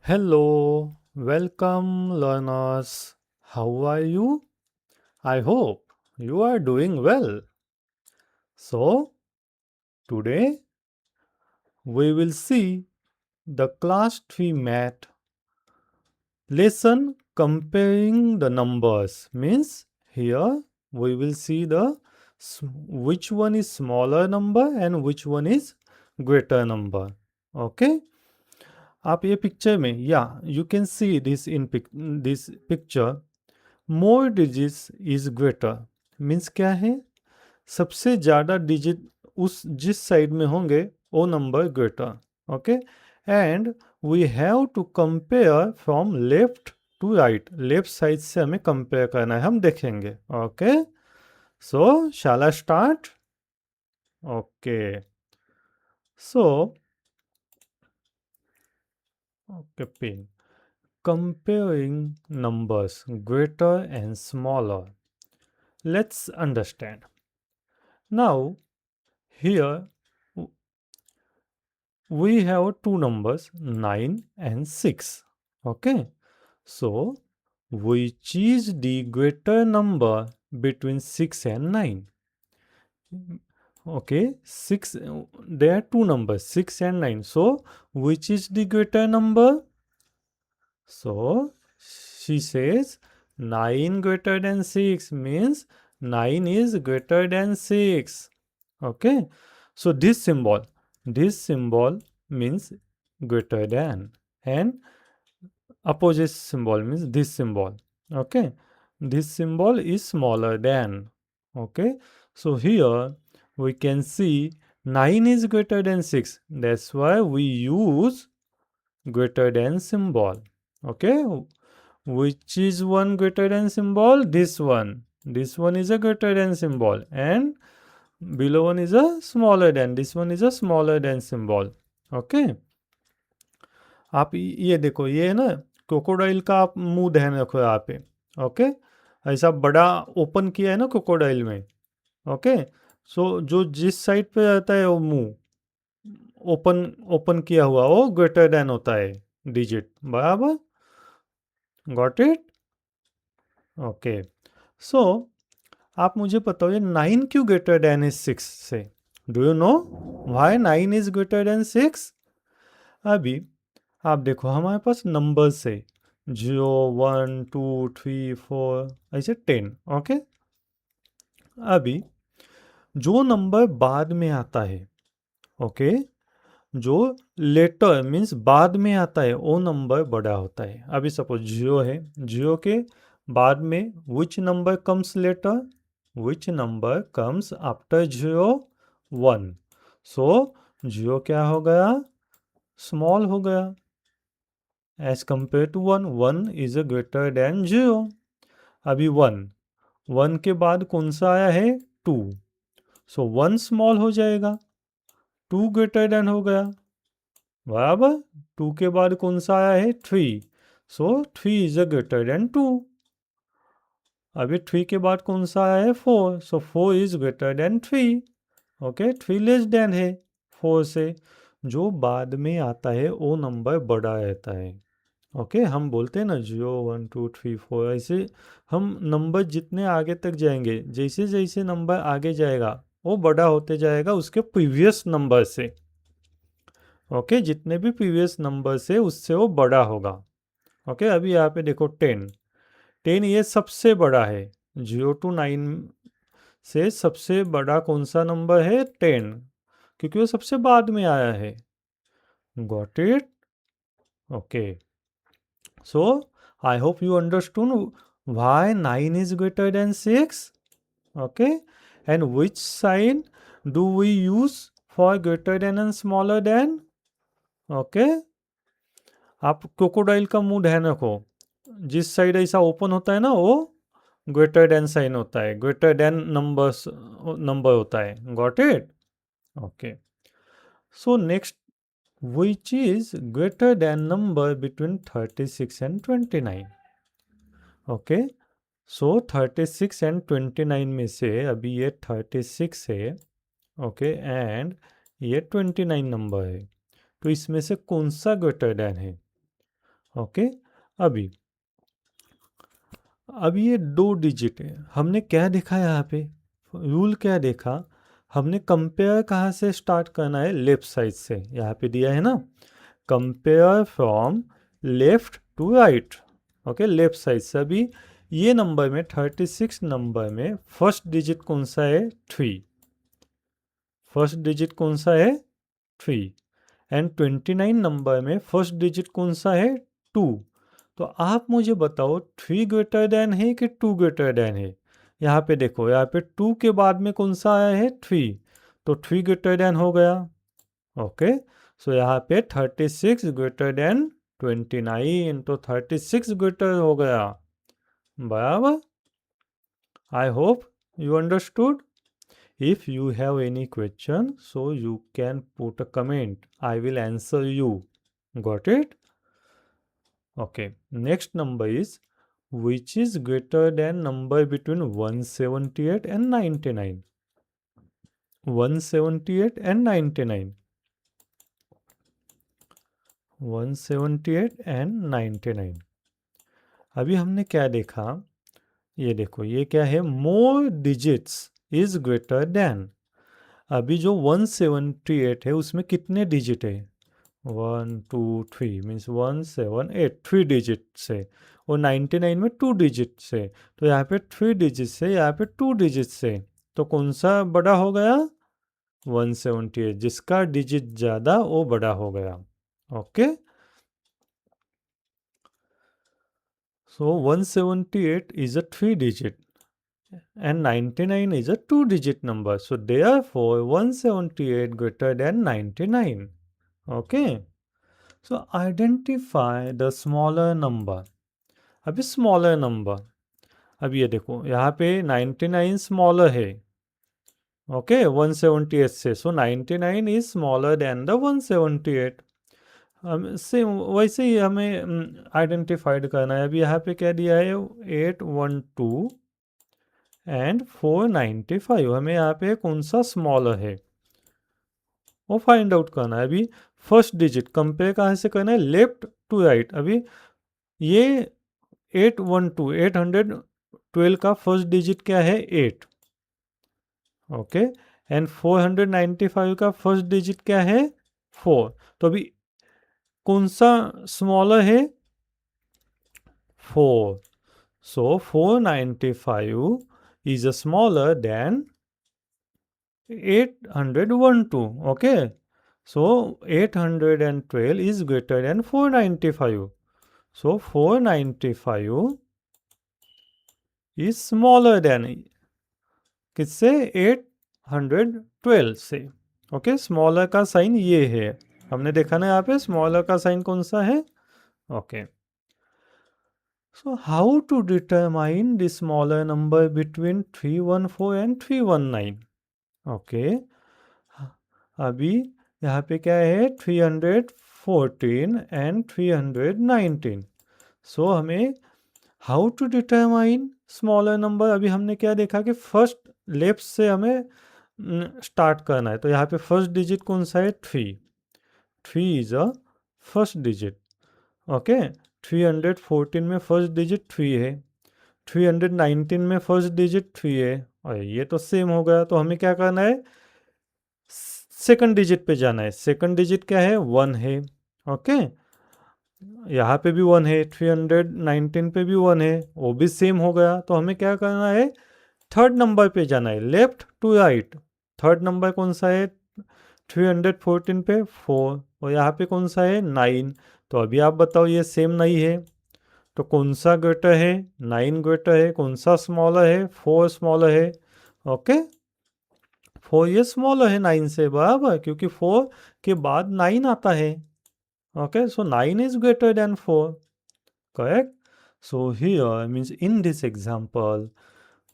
Hello, welcome learners. How are you? I hope you are doing well. So, today we will see the class 3 math lesson comparing the numbers. Means here we will see the which one is smaller number and which one is greater number. Okay? आप ये picture में या you can see this in this picture more digits is greater means क्या है सबसे ज़्यादा digit उस जिस साइड में होंगे वो number greater okay and we have to compare from left to right left side से हमें कंपेयर करना है हम देखेंगे okay so shall I start okay so okay pin comparing numbers greater and smaller. Let's understand. Now, here we have two numbers 9 and 6. Okay, so which is the greater number between 6 and 9? Okay, 6 there are two numbers 6 and 9. So, which is the greater number? So, she says 9 greater than 6 means 9 is greater than 6. Okay. So, this symbol means greater than and opposite symbol means this symbol. Okay. This symbol is smaller than. Okay. So, here we can see 9 is greater than 6. That's why we use greater than symbol. Okay, which is one greater than symbol? This one is a greater than symbol and below one is a smaller than. This one is a smaller than symbol. Okay, आप ये देखो ये है ना crocodile का आप मुंह ध्यान रखो यहाँ पे. ओके, ऐसा बड़ा ओपन किया है ना क्रोकोडाइल में. ओके, सो जो जिस साइड पे रहता है वो मुंह ओपन ओपन किया हुआ वो ग्रेटर देन होता है डिजिट. बराबर, गॉट इट. ओके, सो आप मुझे बताओ ये 9 क्यों ग्रेटर देन इज 6 से. Do you know why 9 is greater than 6? अभी आप देखो हमारे पास नंबर्स है 0 1 2 3 4 ऐसे 10. ओके, अभी जो नंबर बाद में आता है ओके जो लेटर मीन्स बाद में आता है वो नंबर बड़ा होता है. अभी सपोज 0 है, 0 के बाद में which number comes later, which number comes after 0 1. So 0 क्या हो गया, स्मॉल हो गया as compare to 1. 1 is a greater than 0. अभी 1 के बाद कौन सा आया है 2. सो 1 स्मॉल हो जाएगा, 2 ग्रेटर देन हो गया. बराबर, 2 के बाद कौन सा आया है 3. सो 3 इज अ ग्रेटर देन 2. अभी 3 के बाद कौन सा आया है 4. सो 4 is greater then 3. Okay, 3 less than है 4 से. जो बाद में आता है वो नंबर बड़ा रहता है. ओके, हम बोलते हैं ना 0 1 2 3 4 ऐसे हम नंबर जितने आगे तक जाएंगे जैसे जैसे नंबर आगे जाएगा वो बड़ा होते जाएगा उसके प्रीवियस नंबर से. ओके, जितने भी प्रीवियस नंबर से उससे वो बड़ा होगा. ओके, अभी यहाँ पे देखो 10. 10 ये सबसे बड़ा है. 0 to 9 से सबसे बड़ा कौन सा नंबर है 10, क्योंकि वो सबसे बाद में आया है. Got it. Okay, so I hope you understood why 9 is greater than 6. Okay, and which sign do we use for greater than and smaller than. Okay, आप क्रोकोडाइल का मुंह ध्यान रखो, जिस साइड ऐसा ओपन होता है ना वो ग्रेटर देन साइन होता है, ग्रेटर देन नंबर होता है. Got it. Okay, so next, which is greater then number between 36 and 29. Okay, so 36 and 29 में से अभी ये 36 है ओके एंड ये 29 नंबर है, तो इसमें से कौन सा ग्रेटर देन है. ओके। अभी अब ये 2 डिजिट है, हमने क्या देखा यहाँ पे, रूल क्या देखा, हमने कंपेयर कहाँ से स्टार्ट करना है, लेफ्ट साइड से, यहाँ पे दिया है ना, compare from left to right. Okay, left side से। अभी ये नंबर में 36 नंबर में फर्स्ट डिजिट कौन सा है, 3। फर्स्ट डिजिट कौन सा है, 3। एंड 29 नंबर में फर्स्ट डिजिट कौन सा है, 2। तो आप मुझे बताओ 3 ग्रेटर देन है कि 2 ग्रेटर देन है। यहाँ पे देखो, यहाँ पे 2 के बाद में कौन सा आया है, 3। तो 3 ग्रेटर देन हो गया। ओके, सो यहाँ पे 36 ग्रेटर देन 29, तो 36 ग्रेटर हो गया। बराबर। I hope you understood. If you have any question, so you can put a comment. I will answer you. Got it? Okay. Next number is, which is greater than number between 178 and 99? 178 and 99. 178 and 99. अभी हमने क्या देखा, ये देखो, ये क्या है, मोर digits is greater then. अभी जो 178 है उसमें कितने डिजिट है, 1 2 3 मीन्स 178, 3 डिजिट से, और 99 में 2 डिजिट से। तो यहाँ पे 3 डिजिट से, यहाँ पे 2 डिजिट से, तो कौन सा बड़ा हो गया, 178। जिसका डिजिट ज़्यादा वो बड़ा हो गया। Okay, so 178 is a 3 digit and 99 is a 2 digit number, so therefore 178 greater than 99. Okay, so identify the smaller number. अभी स्मॉलर नंबर, अब ये देखो यहाँ पे 99 स्मॉलर है, ओके, 178 से, सो 99 इज स्मॉलर देन द 178। हम से वैसे ही हमें आइडेंटिफाइड करना है। अभी यहाँ पे क्या दिया है, 812 एंड 495, हमें यहाँ पे कौन सा स्मॉलर है वो फाइंड आउट करना है। अभी फर्स्ट डिजिट कंपेयर कहाँ से करना है, लेफ्ट टू राइट। अभी ये 812 812 का फर्स्ट डिजिट क्या है, 8। ओके, एंड 495 का फर्स्ट डिजिट क्या है, 4। तो अभी कौन सा स्मॉलर है, 4। सो 495 is smaller than 812. Okay, so 812 is greater than 495. So 495 is smaller than किससे, 812 से। ओके, स्मॉलर का साइन ये है, हमने देखा ना यहाँ पे स्मॉलर का साइन कौन सा है। Okay, so how to determine the smaller number between 314 and 319। Okay, अभी यहाँ पे क्या है, 314 एंड 319। सो हमें how to determine smaller number, अभी हमने क्या देखा कि फर्स्ट लेफ्ट से हमें स्टार्ट करना है। तो यहाँ पे फर्स्ट डिजिट कौन सा है, 3। 3 is a first digit. Okay, 314 में फर्स्ट डिजिट 3 है, 319 में फर्स्ट डिजिट 3 है, और ये तो सेम हो गया। तो हमें क्या करना है, सेकंड डिजिट पे जाना है। सेकंड डिजिट क्या है, 1 है। ओके, यहाँ पे भी 1 है, 319 पे भी 1 है, वो भी सेम हो गया। तो हमें क्या करना है, थर्ड नंबर पे जाना है, left to right. Third number कौन सा है, 314 पे 4, और यहाँ पे कौन सा है, 9। तो अभी आप बताओ, ये सेम नहीं है, तो कौन सा ग्रेटर है, 9 ग्रेटर है, कौन सा स्मॉलर है, 4 स्मॉलर है। ओके, 4 ये स्मॉलर है 9 से, बराबर, क्योंकि 4 के बाद 9 आता है। Okay, so 9 is greater then 4, correct. So here means in this example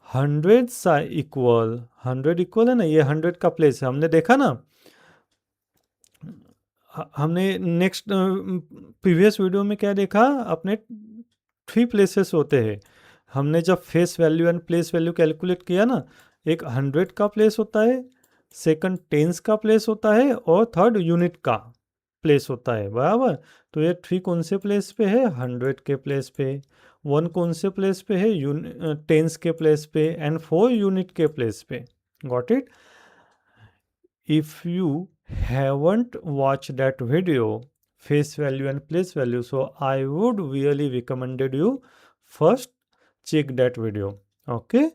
100 equal, 100 equal है ना, ये 100 का प्लेस है, हमने देखा ना। हमने नेक्स्ट प्रीवियस वीडियो में क्या देखा, अपने 3 प्लेसेस होते हैं। हमने जब face value and place value calculate किया ना, एक 100 का प्लेस होता है, सेकंड टेंस का प्लेस होता है, और थर्ड यूनिट का। प्लेस होता है, बराबर। तो ये 3 कौन से प्लेस पे है, 100 के प्लेस पे। 1 कौन से प्लेस पे है, टेंस के प्लेस पे, एंड 4 यूनिट के प्लेस पे। Got it. If you haven't watched that video, face value and place value, so I would really recommended you first check that video. Okay.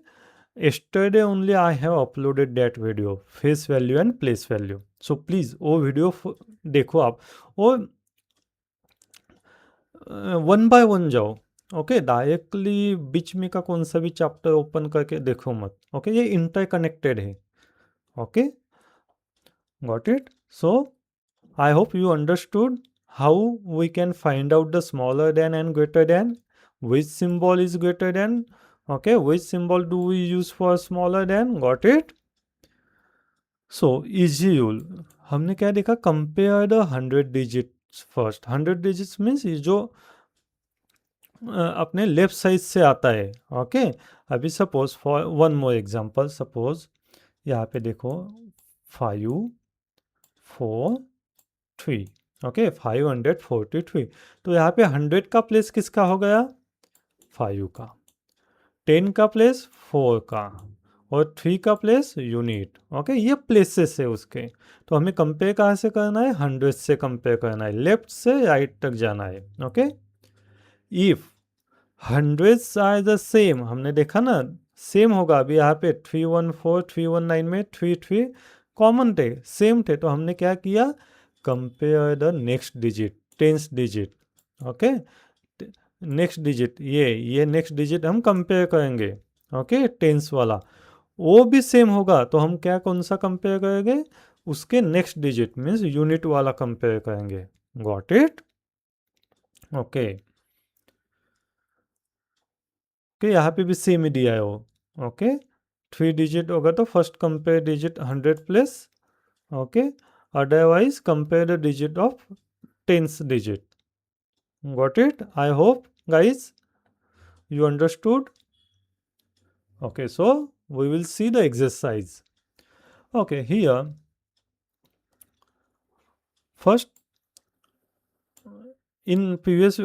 Yesterday only I have uploaded that video, face value and place value. So please वो video देखो आप, और one by one जाओ। Okay, directly बीच में का कौन सा भी चैप्टर ओपन करके देखो मत। ओके, ये इंटर कनेक्टेड है। Okay, got it. So I hope you understood how we can find out the smaller than and greater than, which symbol is greater than, okay, which symbol do we use for smaller than, got it. So easy rule, हमने क्या देखा, compare the 100 digits first. 100 digits means ये जो अपने left side से आता है। Okay, अभी suppose for one more example, suppose यहाँ पे देखो 5 4 3, ओके 543। तो यहाँ पे 100 का प्लेस किसका हो गया, 5 का, 10 का प्लेस 4 का, और 3 का प्लेस यूनिट। ओके, ये प्लेसेस है उसके। तो हमें कंपेयर कहाँ से करना है, 100 से कंपेयर करना है, लेफ्ट से राइट तक जाना है। Okay, if hundreds are the same, हमने देखा ना सेम होगा। अभी यहाँ पे 314 319 में 3 3 कॉमन थे, सेम थे। तो हमने क्या किया, compare the next digit, tens digit. Okay, next digit, ये नेक्स्ट डिजिट हम कंपेयर करेंगे। ओके, टेंस वाला वो भी सेम होगा, तो हम क्या कौन सा कंपेयर करेंगे, उसके नेक्स्ट डिजिट मीन्स यूनिट वाला कंपेयर करेंगे। Got it. ओके, कि यहाँ पे भी सेम ही दिया है वो। ओके, 3 डिजिट होगा तो first compare digit 100 plus, okay, otherwise compare the digit of tens digit. Got it, I hope guys you understood. Okay, so we will see the exercise. Okay, here first in previous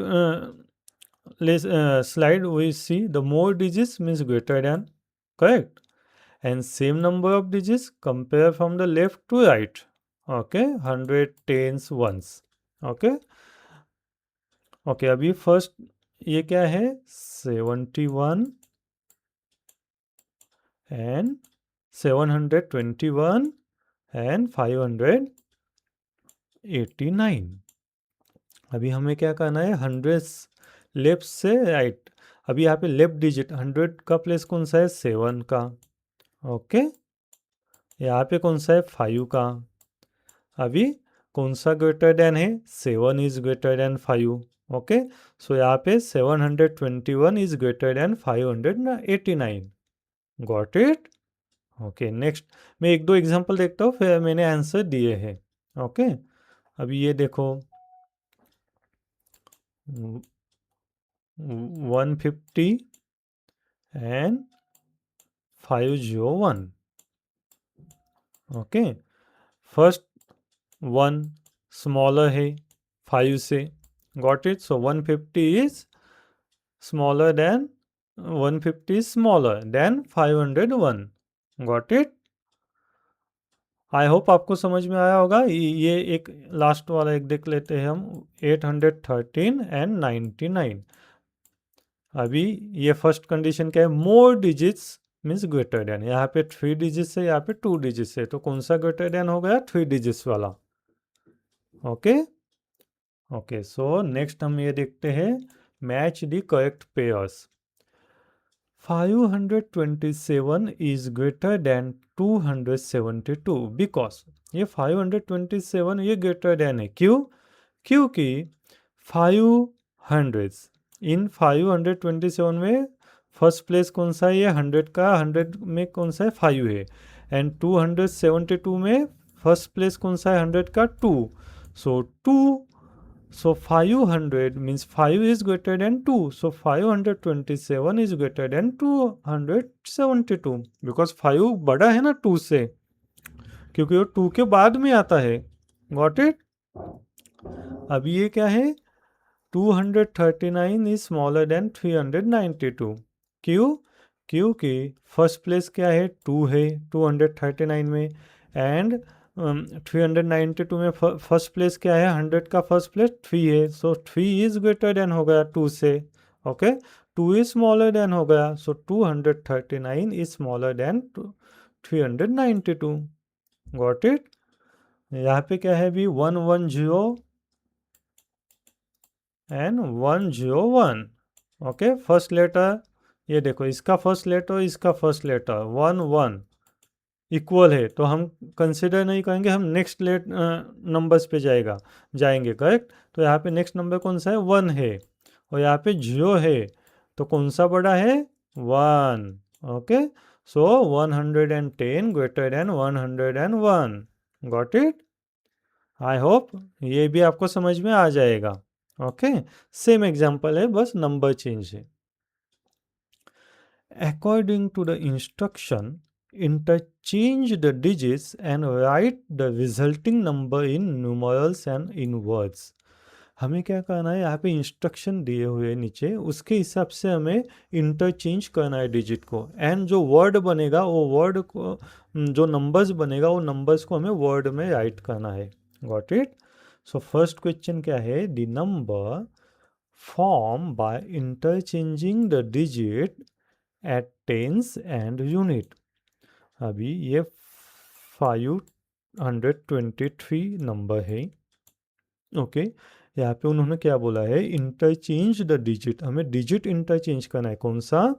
slide we see the more digits means greater than, correct, and same number of digits compare from the left to right. Okay, 100 tens ones. Okay, okay, अभी first ये क्या है, 71 and 721 and 589। अभी हमें क्या करना है, 100 left से राइट। अभी यहाँ पे लेफ्ट डिजिट 100 का प्लेस कौन सा है, 7 का। ओके, यहाँ पे कौन सा है, 5 का। अभी कौन सा ग्रेटर देन है, 7 इज ग्रेटर देन 5। ओके, सो यहाँ पे 721 is greater then 589। Got it. Okay, next मैं एक दो एग्जांपल देखता हूँ, फिर मैंने आंसर दिए हैं। ओके, अभी ये देखो 150 एंड 501। ओके, फर्स्ट 1 स्मॉलर है 5 से। Got it, so 150 is smaller than 150 is smaller than 501। Got it, I hope आपको समझ में आया होगा। ये एक लास्ट वाला एक देख लेते हैं हम, 813 एंड 99। अभी ये फर्स्ट कंडीशन क्या है, मोर डिजिट्स मीन्स ग्रेटर देन। यहाँ पे 3 डिजिट्स है, यहाँ पे 2 डिजिट्स है, तो कौन सा ग्रेटर देन हो गया, 3 डिजिट्स वाला। ओके, ओके, सो नेक्स्ट हम ये देखते हैं, match the correct pairs. 527 is greater than 272 because ये 527 ये ग्रेटर देन है, क्यों, क्योंकि 500 इन 527 में फर्स्ट प्लेस कौन सा है, ये 100 का, 100 में कौन सा है, 5 है, एंड 272 में फर्स्ट प्लेस कौन सा है, 100 का, 2। सो 2, so 500 means 5 is greater than 2, so 527 is greater than 272 because 5 बड़ा है ना 2 से, क्योंकि वो 2 के बाद में आता है। Got it. अब ये क्या है, 239 इज स्मॉलर देन 392। क्यों? क्योंकि फर्स्ट प्लेस क्या है, 2 है 239 में, एंड 392 में फर्स्ट प्लेस क्या है, 100 का फर्स्ट प्लेस 3 है, सो 3 इज ग्रेटर देन हो गया 2 से। ओके, 2 इज स्मॉलर देन हो गया, सो 239 is smaller than 392। Got it? यहाँ पे क्या है भी, 110 एंड 101। ओके, फर्स्ट लेटर, ये देखो इसका फर्स्ट लेटर इसका फर्स्ट लेटर 1 1 इक्वल है, तो हम कंसिडर नहीं करेंगे, हम नेक्स्ट नंबर्स पे जाएंगे, करेक्ट। तो यहाँ पे नेक्स्ट नंबर कौन सा है, 1 है, और यहाँ पे 0 है, तो कौन सा बड़ा है, 1। Okay, so 110 greater than 101। Got it? I hope ये भी आपको समझ में आ जाएगा। ओके, सेम एग्जांपल है, बस नंबर चेंज है। According to the instruction, interchange the digits and write the resulting number in numerals and in words. हमें क्या करना है, यहाँ पे इंस्ट्रक्शन दिए हुए नीचे, उसके हिसाब से हमें इंटरचेंज करना है डिजिट को, एंड जो वर्ड बनेगा वो वर्ड को, जो नंबर्स बनेगा वो नंबर्स को हमें वर्ड में राइट करना है। Got it? So first question क्या है, the number form by interchanging the digit at tens and unit. अभी ये 523 नंबर है। ओके, यहाँ पे उन्होंने क्या बोला है, इंटरचेंज द डिजिट, हमें डिजिट इंटरचेंज करना है। कौन सा?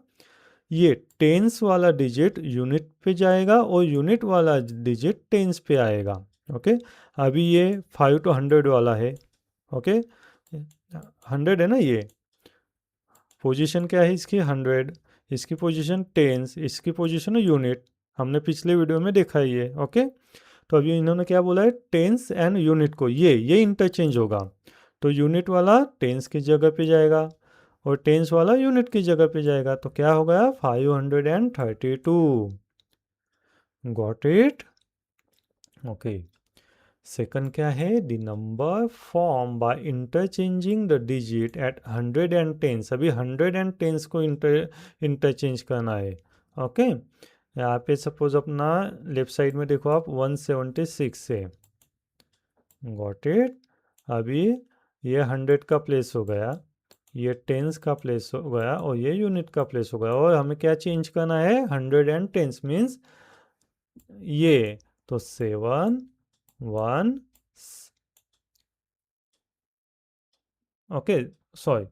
ये टेंस वाला डिजिट यूनिट पे जाएगा और यूनिट वाला डिजिट टेंस पे आएगा। ओके, अभी ये 5 to 100 वाला है। ओके, 100 है ना, ये पोजीशन क्या है इसकी, 100, इसकी पोजीशन टेंस, इसकी पोजीशन है यूनिट, हमने पिछले वीडियो में देखा ही है। ओके, तो अभी इन्होंने क्या बोला है, टेंस एंड यूनिट को ये इंटरचेंज होगा, तो यूनिट वाला टेंस की जगह पे जाएगा और टेंस वाला यूनिट की जगह पे जाएगा, तो क्या हो गया, 532। Got it? ओके, सेकंड क्या है, the number form by interchanging the digit at 100 and tens. अभी 100 एंड टेंस को इंटरचेंज करना है। ओके, यहाँ पे सपोज अपना लेफ्ट साइड में देखो आप, 176 है। Got it? अभी ये 100 का प्लेस हो गया, ये टेंस का प्लेस हो गया और ये यूनिट का प्लेस हो गया, और हमें क्या चेंज करना है, 100 एंड टेंस मीन्स ये, तो 7 1, ओके सॉरी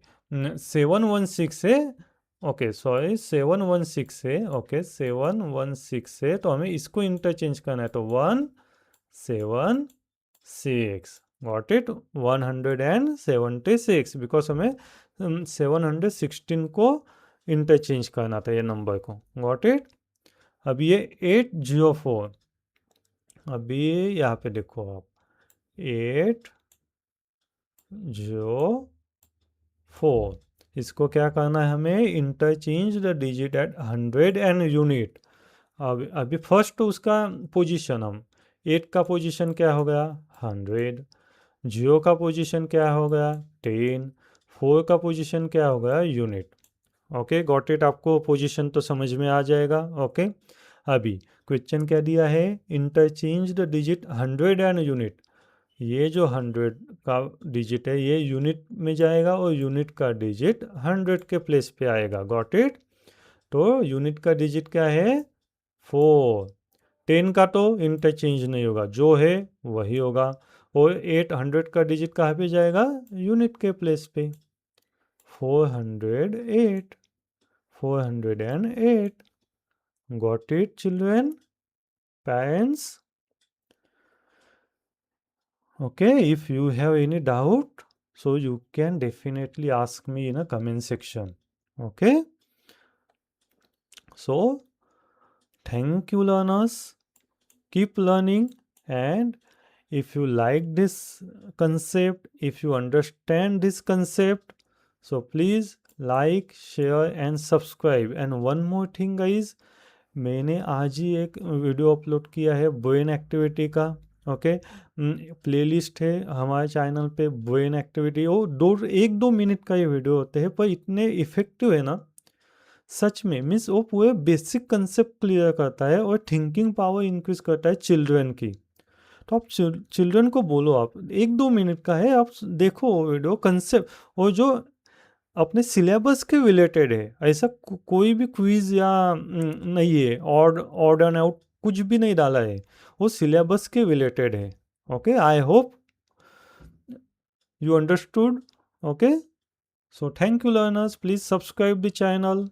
716 है। ओके सॉरी 716 है। ओके 716 है, तो हमें इसको इंटरचेंज करना है, तो 176। Got it? 176, बिकॉज हमें 716 को इंटरचेंज करना था ये नंबर को। Got it? अब ये 804, अभी यहाँ पे देखो आप, 804, इसको क्या करना है, हमें interchange the digit at 100 and unit. अब अभी फर्स्ट उसका पोजीशन, हम 8 का पोजीशन क्या हो गया, 100, 0 का पोजीशन क्या हो गया, 10, 4 का पोजीशन क्या हो गया, यूनिट। Okay, got it? आपको पोजीशन तो समझ में आ जाएगा। ओके, अभी क्वेश्चन क्या दिया है, interchange the digit 100 and unit. ये जो 100 का डिजिट है ये यूनिट में जाएगा और यूनिट का डिजिट 100 के प्लेस पे आएगा। Got it? तो यूनिट का डिजिट क्या है, 4। 10 का तो इंटरचेंज नहीं होगा, जो है वही होगा, और 800 का डिजिट कहाँ पे जाएगा, यूनिट के प्लेस पे, 408, 408। Got it children, parents? Okay, if you have any doubt, so you can definitely ask me in a comment section. Okay, so thank you, learners. Keep learning, and if you like this concept, if you understand this concept, so please like, share, and subscribe. And one more thing, guys, मैंने आज ही एक video upload किया है brain activity का। Okay, playlist है हमारे channel पे brain activity, वो 1-2 मिनट का ये वीडियो होते हैं, पर इतने इफेक्टिव है ना सच में। मीन्स वो पूरे बेसिक कंसेप्ट क्लियर करता है और थिंकिंग पावर इंक्रीज करता है चिल्ड्रन की। तो आप चिल्ड्रन को बोलो, आप 1-2 मिनट का है, आप देखो वो वीडियो कंसेप्ट, और जो अपने सिलेबस के रिलेटेड है, ऐसा कोई भी क्विज या नहीं है, ऑड एंड आउट कुछ भी नहीं डाला है, वो सिलेबस के रिलेटेड है। Okay, I hope you understood. Okay, so thank you learners, please subscribe the channel.